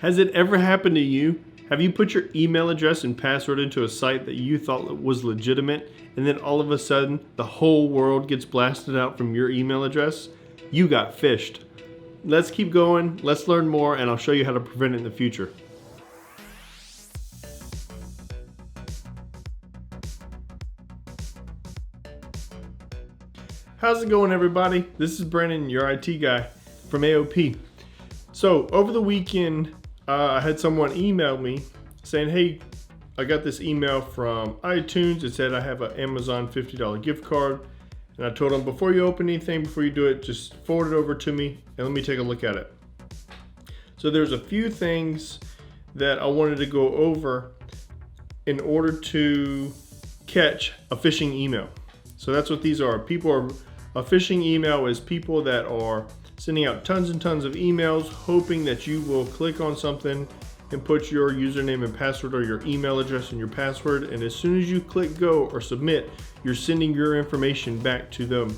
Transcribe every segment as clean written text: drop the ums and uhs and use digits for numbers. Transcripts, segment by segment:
Has it ever happened to you? Have you put your email address and password into a site that you thought was legitimate, and then all of a sudden the whole world gets blasted out from your email address? You got phished. Let's keep going, let's learn more, and I'll show you how to prevent it in the future. How's it going, everybody? This is Brandon, your IT guy from AOP. So over the weekend, I had someone email me saying, hey, I got this email from iTunes. It said I have an Amazon $50 gift card. And I told them, before you open anything, before you do it, just forward it over to me and let me take a look at it. So there's a few things that I wanted to go over in order to catch a phishing email. So that's what these are. A phishing email is people that are sending out tons and tons of emails hoping that you will click on something and put your username and password or your email address and your password, and as soon as you click go or submit, you're sending your information back to them.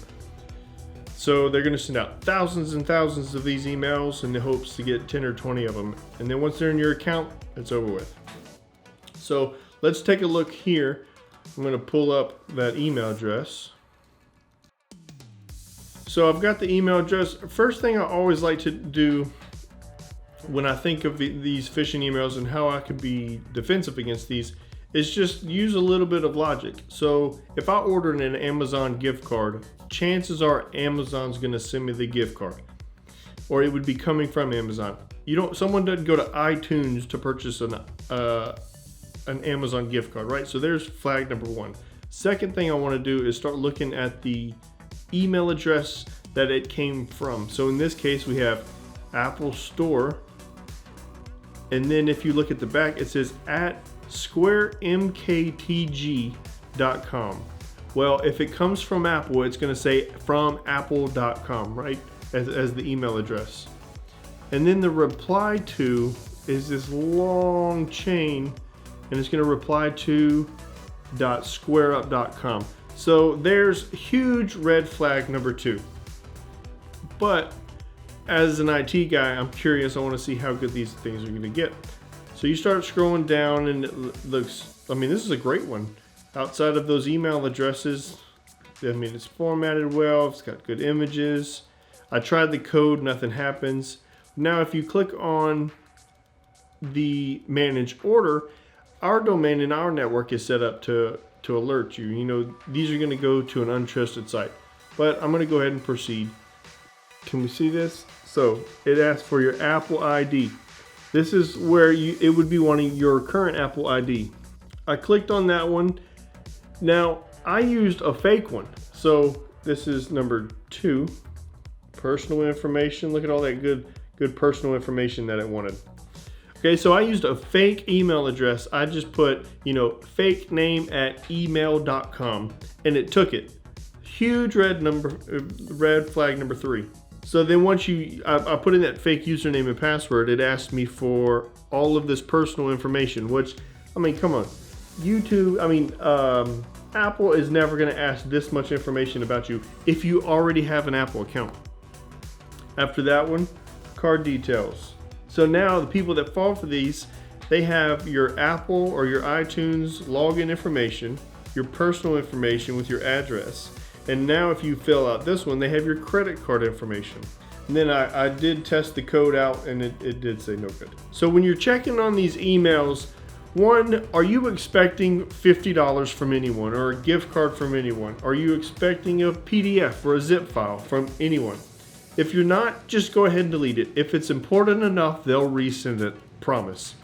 So they're going to send out thousands and thousands of these emails in the hopes to get 10 or 20 of them, and then once they're in your account, it's over with. So let's take a look here. I'm going to pull up that email address. So I've got the email address. First thing I always like to do when I think of these phishing emails and how I could be defensive against these is just use a little bit of logic. So if I order an Amazon gift card, chances are Amazon's gonna send me the gift card, or it would be coming from Amazon. Someone doesn't go to iTunes to purchase an Amazon gift card, right? So there's flag number one. Second thing I wanna do is start looking at the email address that it came from. So in this case, we have Apple Store. And then if you look at the back, it says at squaremktg.com. Well, if it comes from Apple, it's going to say from apple.com, right? As the email address. And then the reply to is this long chain, and it's going to reply to .squareup.com. So there's huge red flag number two. But as an IT guy, I'm curious. I want to see how good these things are going to get. So you start scrolling down and it looks, this is a great one. Outside of those email addresses, it's formatted well. It's got good images. I tried the code, nothing happens. Now, if you click on the manage order, our domain in our network is set up to alert you. These are going to go to an untrusted site. But I'm going to go ahead and proceed. Can we see this? So it asks for your Apple ID. This is where it would be wanting your current Apple ID. I clicked on that one. Now I used a fake one. So this is number 2, personal information. Look at all that good personal information that it wanted. Okay, so I used a fake email address. I just put, fake name at email.com, and it took it. Huge red flag number 3. So then once I put in that fake username and password, it asked me for all of this personal information, which, come on. Apple is never gonna ask this much information about you if you already have an Apple account. After that one, card details. So now the people that fall for these, they have your Apple or your iTunes login information, your personal information with your address. And now if you fill out this one, they have your credit card information. And then I did test the code out, and it did say no good. So when you're checking on these emails, one, are you expecting $50 from anyone or a gift card from anyone? Are you expecting a PDF or a zip file from anyone? If you're not, just go ahead and delete it. If it's important enough, they'll resend it, promise.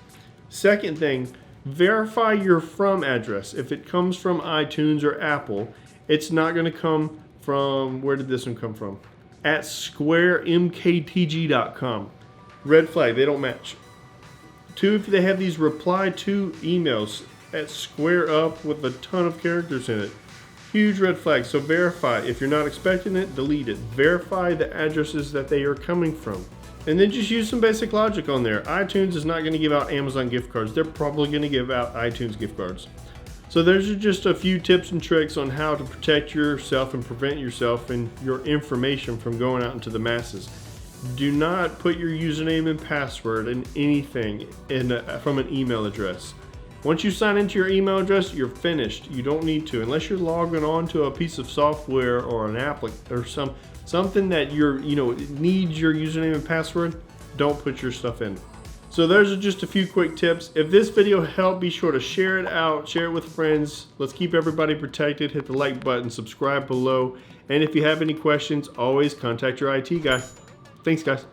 Second thing, verify your from address. If it comes from iTunes or Apple, it's not going to come from, where did this one come from? At squaremktg.com. Red flag, they don't match. 2, if they have these reply to emails at square up with a ton of characters in it. Huge red flag, so verify. If you're not expecting it, delete it. Verify the addresses that they are coming from. And then just use some basic logic on there. iTunes is not going to give out Amazon gift cards. They're probably going to give out iTunes gift cards. So those are just a few tips and tricks on how to protect yourself and prevent yourself and your information from going out into the masses. Do not put your username and password in anything from an email address. Once you sign into your email address, you're finished. You don't need to, unless you're logging on to a piece of software or an app or something that needs your username and password. Don't put your stuff in. So those are just a few quick tips. If this video helped, be sure to share it out, share it with friends. Let's keep everybody protected. Hit the like button, subscribe below, and if you have any questions, always contact your IT guy. Thanks, guys.